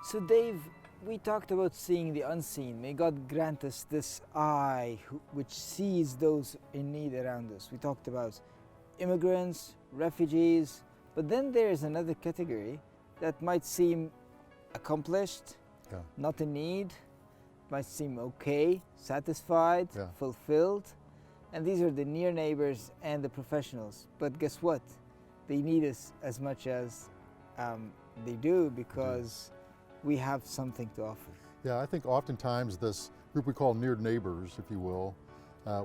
So Dave, we talked about seeing the unseen. May God grant us this eye which sees those in need around us. We talked about immigrants, refugees, but then there's another category that might seem accomplished, not in need, might seem okay, satisfied, fulfilled. And these are the near neighbors and the professionals. But guess what? They need us as much as they do, because we have something to offer. Yeah, I think oftentimes this group we call near neighbors, if you will,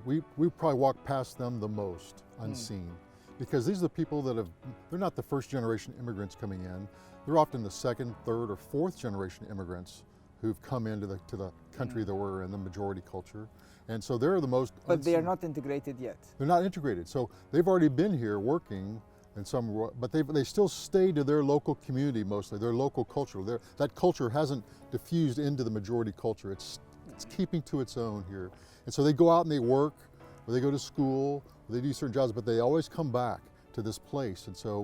we probably walk past them the most unseen. Because these are the people that they're not the first generation immigrants coming in. They're often the second, third, or fourth generation immigrants who've come into the country that we're in, the majority culture. And so they're the most But unseen. they are not integrated yet. They're not integrated. So they've already been here working in some, but they still stay to their local community mostly, their local culture. That culture hasn't diffused into the majority culture. It's keeping to its own here. And so they go out and they work, or they go to school, or they do certain jobs, but they always come back to this place. And so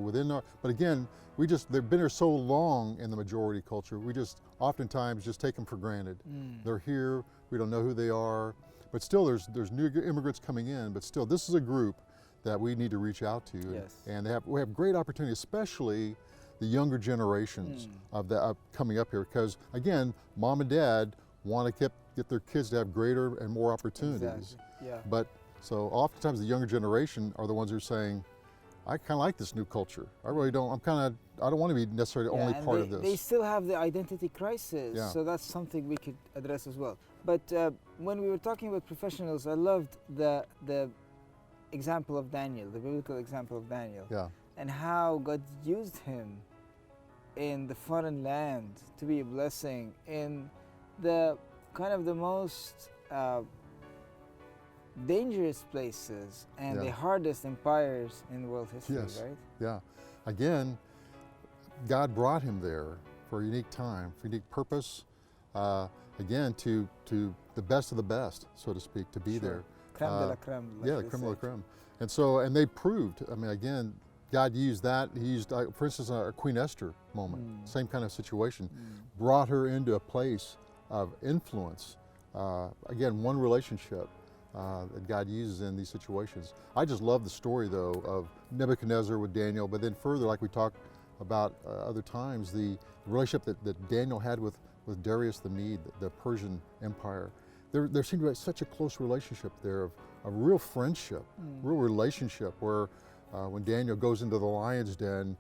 but again, they've been here so long in the majority culture, we just oftentimes just take them for granted. They're here, we don't know who they are, but still there's new immigrants coming in, but still this is a group that we need to reach out to. And we have great opportunity, especially the younger generations of coming up here, because again, mom and dad want to get their kids to have greater and more opportunities. But so oftentimes the younger generation are the ones who are saying, I kind of like this new culture. I really don't. I don't want to be necessarily only part of this. They still have the identity crisis, so that's something we could address as well. But when we were talking about professionals, I loved the example of Daniel, the biblical example of Daniel, and how God used him in the foreign land to be a blessing in the kind of the most dangerous places and the hardest empires in world history, right? Yeah. Again, God brought him there for a unique time, for a unique purpose. Again, to the best of the best, so to speak, to be there. Creme de la creme. The creme de la creme. And they proved, I mean, again, God used that. He used, for instance, a Queen Esther moment, same kind of situation, brought her into a place of influence. Again, one relationship that God uses in these situations. I just love the story, though, of Nebuchadnezzar with Daniel, but then further, like we talked about other times, the relationship that Daniel had with Darius the Mede, the Persian Empire. There seemed to be such a close relationship there of real friendship, real relationship, where when Daniel goes into the lion's den,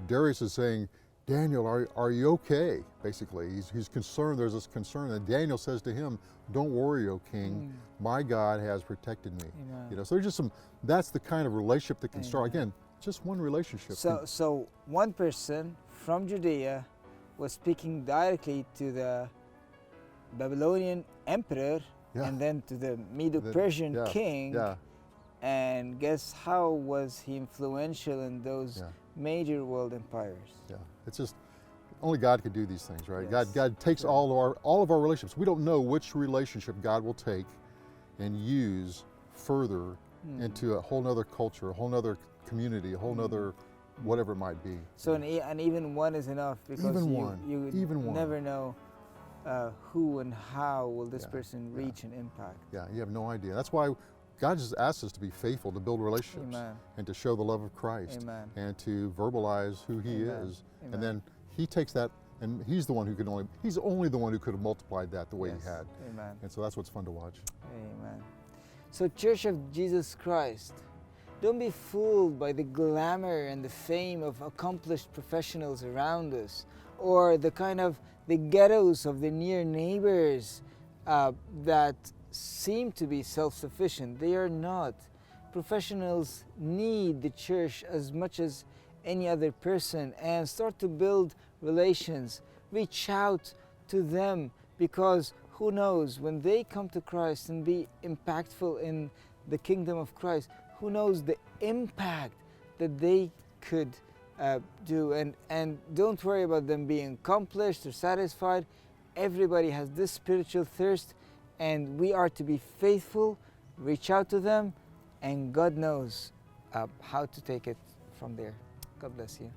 Darius is saying, Daniel, are you okay? Basically, he's concerned, there's this concern, and Daniel says to him, don't worry, O king, my God has protected me. You know, so there's just that's the kind of relationship that can start, again, just one relationship. So one person from Judea was speaking directly to the Babylonian emperor and then to the Medo-Persian king. And guess how was he influential in those major world empires? It's just only God could do these things, right? God takes all of our relationships. We don't know which relationship God will take and use further into a whole nother culture, a whole nother community, a whole nother whatever it might be. So and even one is enough, because you never know who and how will this person reach and impact. You have no idea. That's why God just asks us to be faithful, to build relationships, and to show the love of Christ, and to verbalize who He is. And then He takes that, and He's only the one who could have multiplied that the way He had. And so that's what's fun to watch. Amen. So Church of Jesus Christ, don't be fooled by the glamour and the fame of accomplished professionals around us, or the ghettos of the near neighbors that seem to be self-sufficient. They are not. Professionals need the church as much as any other person, and start to build relations. Reach out to them, because who knows, when they come to Christ and be impactful in the kingdom of Christ, who knows the impact that they could do. And don't worry about them being accomplished or satisfied. Everybody has this spiritual thirst, and we are to be faithful, reach out to them, and God knows how to take it from there. God bless you.